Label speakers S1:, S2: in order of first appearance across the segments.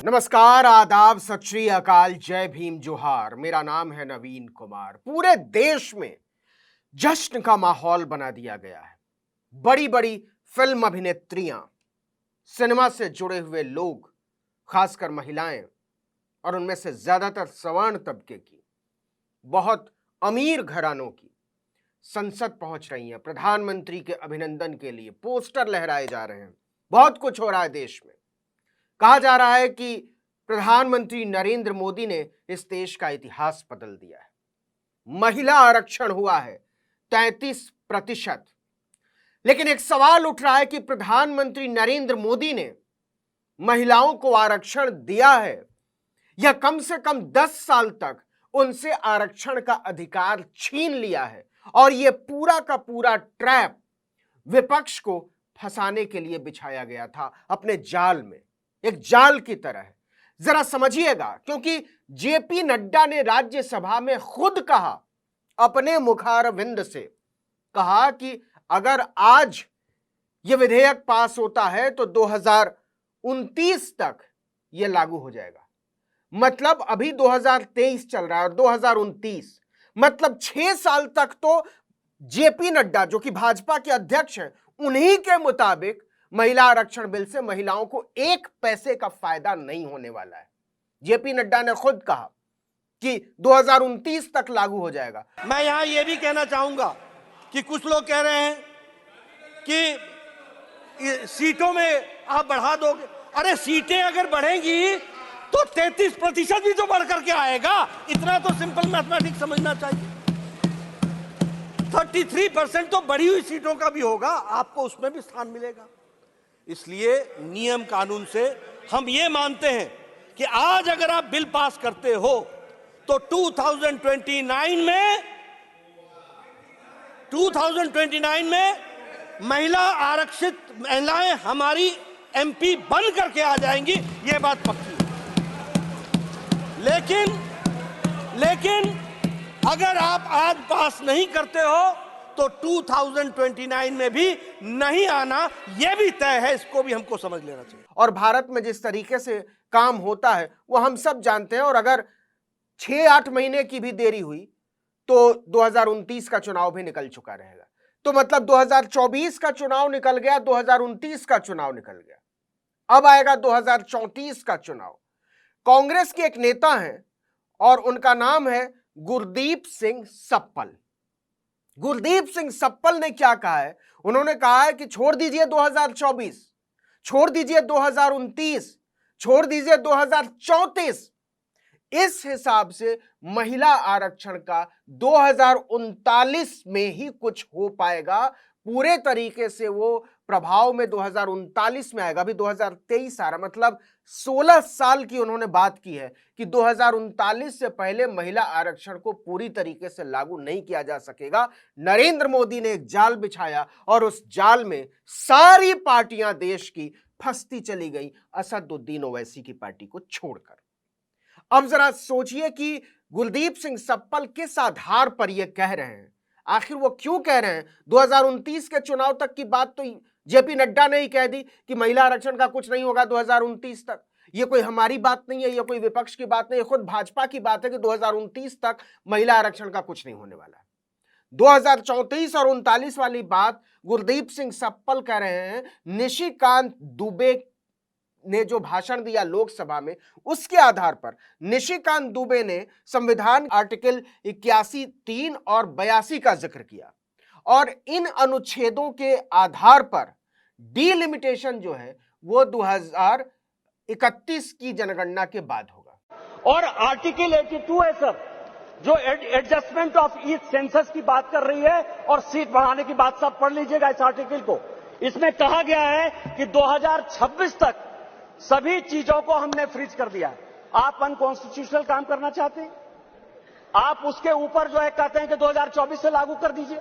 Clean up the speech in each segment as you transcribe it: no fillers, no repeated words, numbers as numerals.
S1: नमस्कार, आदाब, सत श्री अकाल, जय भीम, जोहार। मेरा नाम है नवीन कुमार। पूरे देश में जश्न का माहौल बना दिया गया है। बड़ी बड़ी फिल्म अभिनेत्रियां, सिनेमा से जुड़े हुए लोग, खासकर महिलाएं और उनमें से ज्यादातर सवर्ण तबके की, बहुत अमीर घरानों की संसद पहुंच रही हैं। प्रधानमंत्री के अभिनंदन के लिए पोस्टर लहराए जा रहे हैं। बहुत कुछ हो रहा है देश में। कहा जा रहा है कि प्रधानमंत्री नरेंद्र मोदी ने इस देश का इतिहास बदल दिया है। महिला आरक्षण हुआ है 33%। लेकिन एक सवाल उठ रहा है कि प्रधानमंत्री नरेंद्र मोदी ने महिलाओं को आरक्षण दिया है या कम से कम 10 साल तक उनसे आरक्षण का अधिकार छीन लिया है। और यह पूरा का पूरा ट्रैप विपक्ष को फंसाने के लिए बिछाया गया था अपने जाल में, एक जाल की तरह है। जरा समझिएगा, क्योंकि जेपी नड्डा ने राज्यसभा में खुद कहा, अपने मुखारविंद से कहा कि अगर आज यह विधेयक पास होता है तो 2029 तक यह लागू हो जाएगा। मतलब अभी 2023 चल रहा है और 2029 मतलब 6 साल तक तो जेपी नड्डा, जो कि भाजपा के अध्यक्ष हैं, उन्हीं के मुताबिक महिला आरक्षण बिल से महिलाओं को 1 पैसे का फायदा नहीं होने वाला है। जेपी नड्डा ने खुद कहा कि 2029 तक लागू हो जाएगा।
S2: मैं यहां यह भी कहना चाहूंगा कि कुछ लोग कह रहे हैं कि सीटों में आप बढ़ा दोगे। अरे सीटें अगर बढ़ेंगी तो 33% भी तो बढ़ करके आएगा। इतना तो सिंपल मैथमेटिक्स समझना चाहिए। 33% तो बढ़ी हुई सीटों का भी होगा, आपको उसमें भी स्थान मिलेगा। इसलिए नियम कानून से हम ये मानते हैं कि आज अगर आप बिल पास करते हो तो 2029 में महिला आरक्षित महिलाएं हमारी एमपी बन करके आ जाएंगी, ये बात पक्की है। लेकिन अगर आप आज पास नहीं करते हो तो 2029 में भी नहीं आना, यह भी तय है। इसको भी हमको समझ लेना चाहिए।
S1: और भारत में जिस तरीके से काम होता है वो हम सब जानते हैं। और अगर 6-8 महीने की भी देरी हुई तो 2029 का चुनाव भी निकल चुका रहेगा। तो मतलब 2024 का चुनाव निकल गया, 2029 का चुनाव निकल गया, अब आएगा 2034 का चुनाव। कांग्रेस के एक नेता हैं और उनका नाम है गुरदीप सिंह सप्पल। गुरदीप सिंह सप्पल ने क्या कहा है? उन्होंने कहा है कि छोड़ दीजिए 2024, छोड़ दीजिए 2029, छोड़ दीजिए 2034। इस हिसाब से महिला आरक्षण का 2039 में ही कुछ हो पाएगा। पूरे तरीके से वो प्रभाव में 2039 में आएगा। अभी 2023 आ रहा, मतलब 16 साल की उन्होंने बात की है कि 2039 से पहले महिला आरक्षण को पूरी तरीके से लागू नहीं किया जा सकेगा। नरेंद्र मोदी ने एक जाल बिछाया और उस जाल में सारी पार्टियां देश की फंसती चली गई, असदुद्दीन ओवैसी की पार्टी को छोड़कर। अब जरा सोचिए कि गुरदीप सिंह सप्पल किस आधार पर यह कह रहे हैं। आखिर वो क्यों कह रहे हैं? 2029 के चुनाव तक की बात तो जेपी नड्डा ने ही कह दी कि महिला आरक्षण का कुछ नहीं होगा 2029 तक। ये कोई हमारी बात नहीं है, ये कोई विपक्ष की बात नहीं है, खुद भाजपा की बात है कि 2029 तक महिला आरक्षण का कुछ नहीं होने वाला है। 2034 और 39 वाली बात गुरदीप सिंह सप्पल कह रहे हैं। निशिकांत दुबे ने जो भाषण दिया लोकसभा में, उसके आधार पर निशिकांत दुबे ने संविधान आर्टिकल 81, 3 और 82 का जिक्र किया और इन अनुच्छेदों के आधार पर डीलिमिटेशन जो है वो 2031 की जनगणना के बाद होगा।
S2: और आर्टिकल 82 है सर, जो एडजस्टमेंट ऑफ ईच सेंसस की बात कर रही है और सीट बढ़ाने की बात, सब पढ़ लीजिएगा इस आर्टिकल को। इसमें कहा गया है कि 2026 तक सभी चीजों को हमने फ्रीज कर दिया है। आप अनकॉन्स्टिट्यूशनल काम करना चाहते हैं, आप उसके ऊपर जो है कहते हैं कि 2024 से लागू कर दीजिए,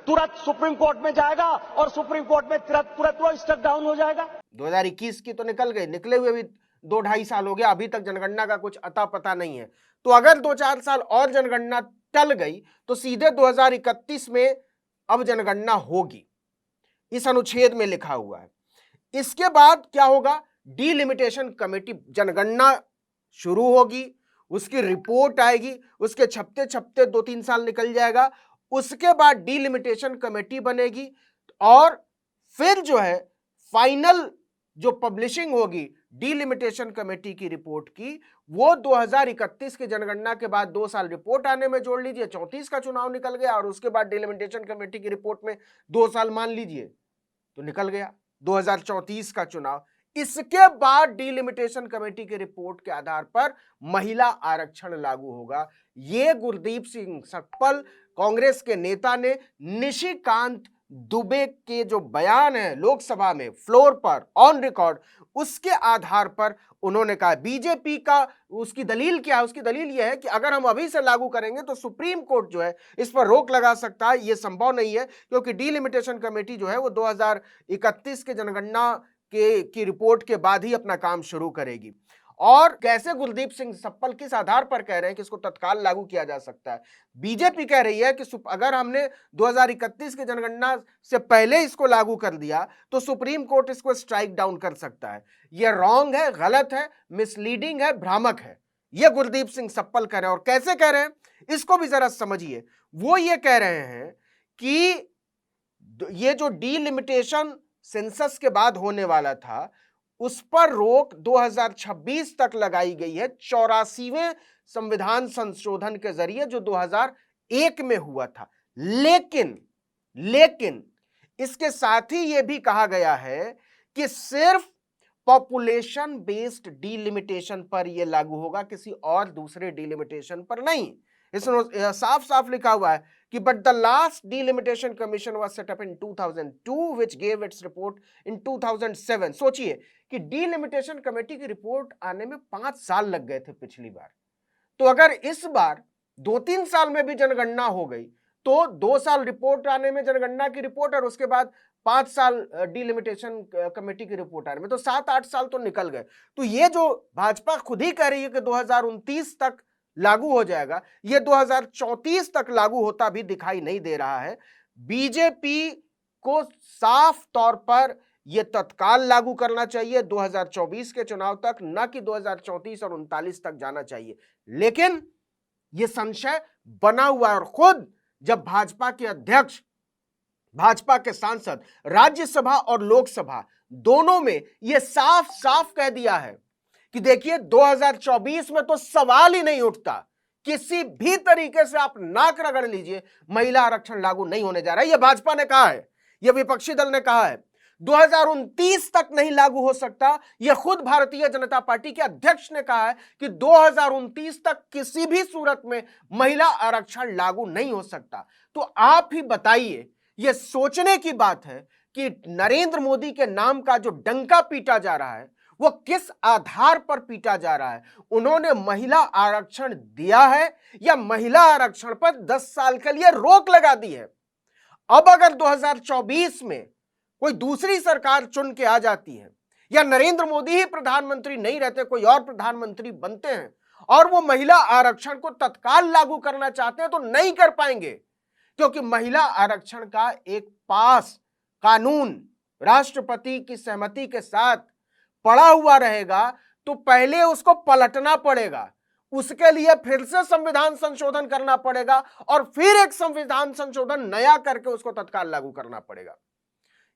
S2: तुरंत सुप्रीम कोर्ट में जाएगा और सुप्रीम कोर्ट में तुरंत वो स्टक डाउन हो जाएगा।
S1: 2021 की तो निकल गई, निकले हुए भी 2-2.5 साल हो गया, अभी तक जनगणना का कुछ अता पता नहीं है। तो अगर 2-4 साल और जनगणना टल गई तो सीधे 2031 में अब जनगणना होगी, इस अनुच्छेद में लिखा हुआ है। इसके बाद क्या होगा? डिलिमिटेशन कमेटी जनगणना शुरू होगी, उसकी रिपोर्ट आएगी, उसके छपते छपते 2-3 साल निकल जाएगा, उसके बाद डिलिमिटेशन कमेटी बनेगी और फिर जो है फाइनल जो पब्लिशिंग होगी डिलिमिटेशन कमेटी की रिपोर्ट की, वो 2031 की जनगणना के बाद 2 साल रिपोर्ट आने में जोड़ लीजिए, 34 का चुनाव निकल गया और उसके बाद डिलिमिटेशन कमेटी की रिपोर्ट में 2 साल मान लीजिए तो निकल गया 2034 का चुनाव। इसके बाद डिलिमिटेशन कमेटी की रिपोर्ट के आधार पर महिला आरक्षण लागू होगा। ये गुरदीप सिंह सकपल कांग्रेस के नेता ने निशिकांत दुबे के जो बयान है लोकसभा में फ्लोर पर ऑन रिकॉर्ड, उसके आधार पर उन्होंने कहा। बीजेपी का उसकी दलील क्या है? उसकी दलील यह है कि अगर हम अभी से लागू करेंगे तो सुप्रीम कोर्ट जो है इस पर रोक लगा सकता है। यह संभव नहीं है क्योंकि डिलिमिटेशन कमेटी जो है वो 2031 के जनगणना की रिपोर्ट के बाद ही अपना काम शुरू करेगी। और कैसे गुरदीप सिंह सप्पल किस आधार पर कह रहे हैं कि इसको तत्काल लागू किया जा सकता है? बीजेपी कह रही है कि अगर हमने 2031 की जनगणना से पहले इसको लागू कर दिया तो सुप्रीम कोर्ट इसको स्ट्राइक डाउन कर सकता है। यह रॉन्ग है, गलत है, मिसलीडिंग है, भ्रामक है। यह गुरदीप सिंह सप्पल कह रहे हैं। और कैसे कह रहे हैं इसको भी जरा समझिए। वो ये कह रहे हैं कि ये जो डिलिमिटेशन सेंसस के बाद होने वाला था उस पर रोक 2026 तक लगाई गई है 84वें संविधान संशोधन के जरिए जो 2001 में हुआ था। लेकिन इसके साथ ही यह भी कहा गया है कि सिर्फ पॉपुलेशन बेस्ड डिलिमिटेशन पर यह लागू होगा, किसी और दूसरे डिलिमिटेशन पर नहीं। इसमें साफ साफ लिखा हुआ है कि but the last delimitation commission was set up in 2002 which gave its report इन 2007। सोचिए कि डिलिमिटेशन कमेटी की रिपोर्ट आने में 5 साल लग गए थे पिछली बार। तो अगर इस बार 2-3 साल में भी जनगणना हो गई तो 2 साल रिपोर्ट आने में जनगणना की रिपोर्ट और उसके बाद 5 साल डिलिमिटेशन कमेटी की रिपोर्ट आने में, तो 7-8 साल तो निकल गए। तो ये जो भाजपा खुद ही कह रही है कि 2029 तक लागू हो जाएगा, यह 2034 तक लागू होता भी दिखाई नहीं दे रहा है। बीजेपी को साफ तौर पर यह तत्काल लागू करना चाहिए 2024 के चुनाव तक, न कि 2034 और 39 तक जाना चाहिए। लेकिन यह संशय बना हुआ है और खुद जब भाजपा के अध्यक्ष, भाजपा के सांसद राज्यसभा और लोकसभा दोनों में यह साफ साफ कह दिया है कि देखिए 2024 में तो सवाल ही नहीं उठता, किसी भी तरीके से आप नाक रगड़ लीजिए, महिला आरक्षण लागू नहीं होने जा रहा है। यह भाजपा ने कहा है, यह विपक्षी दल ने कहा है। 2029 तक नहीं लागू हो सकता, यह खुद भारतीय जनता पार्टी के अध्यक्ष ने कहा है कि 2029 तक किसी भी सूरत में महिला आरक्षण लागू नहीं हो सकता। तो आप ही बताइए, यह सोचने की बात है कि नरेंद्र मोदी के नाम का जो डंका पीटा जा रहा है वो किस आधार पर पीटा जा रहा है। उन्होंने महिला आरक्षण दिया है या महिला आरक्षण पर 10 साल के लिए रोक लगा दी है। अब अगर 2024 में कोई दूसरी सरकार चुन के आ जाती है या नरेंद्र मोदी ही प्रधानमंत्री नहीं रहते, कोई और प्रधानमंत्री बनते हैं और वो महिला आरक्षण को तत्काल लागू करना चाहते हैं तो नहीं कर पाएंगे, क्योंकि महिला आरक्षण का एक पास कानून राष्ट्रपति की सहमति के साथ पड़ा हुआ रहेगा तो पहले उसको पलटना पड़ेगा, उसके लिए फिर से संविधान संशोधन करना पड़ेगा और फिर एक संविधान संशोधन नया करके उसको तत्काल लागू करना पड़ेगा।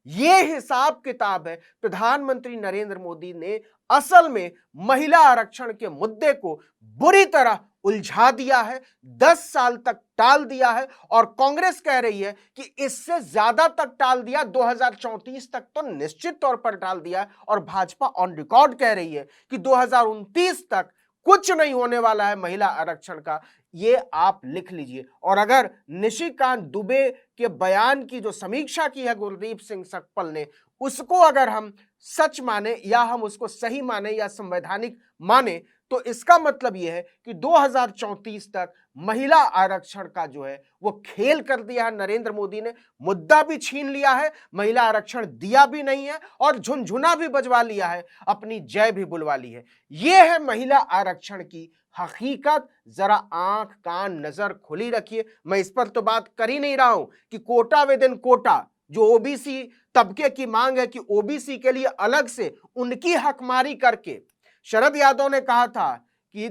S1: यह हिसाब किताब है। प्रधानमंत्री नरेंद्र मोदी ने असल में महिला आरक्षण के मुद्दे को बुरी तरह उलझा दिया है, 10 साल तक टाल दिया है और कांग्रेस कह रही है कि इससे ज्यादा तक टाल दिया, 2034 तक तो निश्चित तौर पर टाल दिया और भाजपा ऑन रिकॉर्ड कह रही है कि 2029 तक कुछ नहीं होने वाला है महिला आरक्षण का। ये आप लिख लीजिए। और अगर निशिकांत दुबे के बयान की जो समीक्षा की है गुरदीप सिंह सकपल ने, उसको अगर हम सच माने या हम उसको सही माने या संवैधानिक माने तो इसका मतलब यह है कि 2034 तक महिला आरक्षण का जो है वो खेल कर दिया है नरेंद्र मोदी ने, मुद्दा भी छीन लिया है, महिला आरक्षण दिया भी नहीं है और झुनझुना भी बजवा लिया है, अपनी जय भी बुलवा ली है। यह है महिला आरक्षण की हकीकत। जरा आंख कान नजर खुली रखिए। मैं इस पर तो बात कर ही नहीं रहा हूं कि कोटा विद इन कोटा, जो ओबीसी तबके की मांग है कि ओबीसी के लिए अलग से उनकी हकमारी करके, शरद यादव ने कहा था कि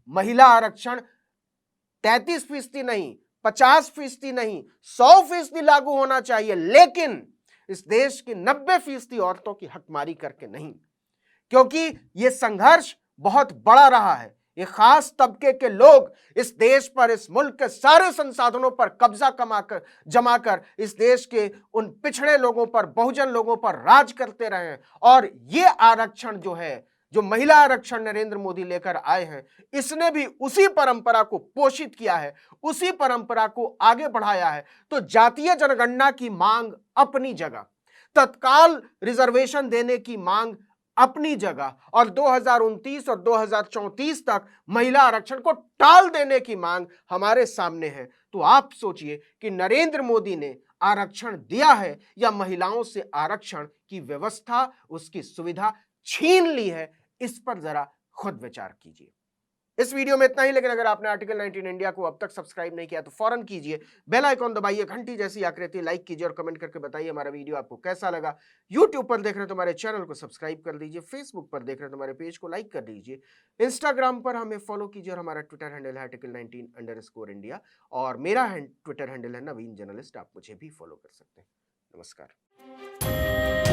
S1: महिला आरक्षण 33% नहीं, 50% नहीं, 100% लागू होना चाहिए, लेकिन इस देश की 90% औरतों की हकमारी करके नहीं, क्योंकि यह संघर्ष बहुत बड़ा रहा है। ये खास तबके के लोग इस देश पर, इस मुल्क के सारे संसाधनों पर कब्जा जमाकर इस देश के उन पिछड़े लोगों पर, बहुजन लोगों पर राज करते रहे हैं। और ये आरक्षण जो है, जो महिला आरक्षण नरेंद्र मोदी लेकर आए हैं, इसने भी उसी परंपरा को पोषित किया है, उसी परंपरा को आगे बढ़ाया है। तो जातीय जनगणना की मांग अपनी जगह, तत्काल रिजर्वेशन देने की मांग अपनी जगह, और 2029 और 2034 तक महिला आरक्षण को टाल देने की मांग हमारे सामने है। तो आप सोचिए कि नरेंद्र मोदी ने आरक्षण दिया है या महिलाओं से आरक्षण की व्यवस्था, उसकी सुविधा छीन ली है? इस पर जरा खुद विचार कीजिए। इस वीडियो में इतना ही, लेकिन अगर आपने आर्टिकल 19 इंडिया को अब तक सब्सक्राइब नहीं किया तो फौरन कीजिए, बेल आइकॉन दबाइए, घंटी जैसी आकृति लाइक कीजिए और कमेंट करके बताइए हमारा वीडियो आपको कैसा लगा। यूट्यूब पर देख रहे तो हमारे चैनल को सब्सक्राइब कर दीजिए, फेसबुक पर देख रहे तो हमारे पेज को लाइक कर दीजिए, इंस्टाग्राम पर हमें फॉलो कीजिए और हमारा ट्विटर हैंडल है article19_India और मेरा ट्विटर हैंडल है नवीन जर्नलिस्ट। आप मुझे भी फॉलो कर सकते हैं। नमस्कार।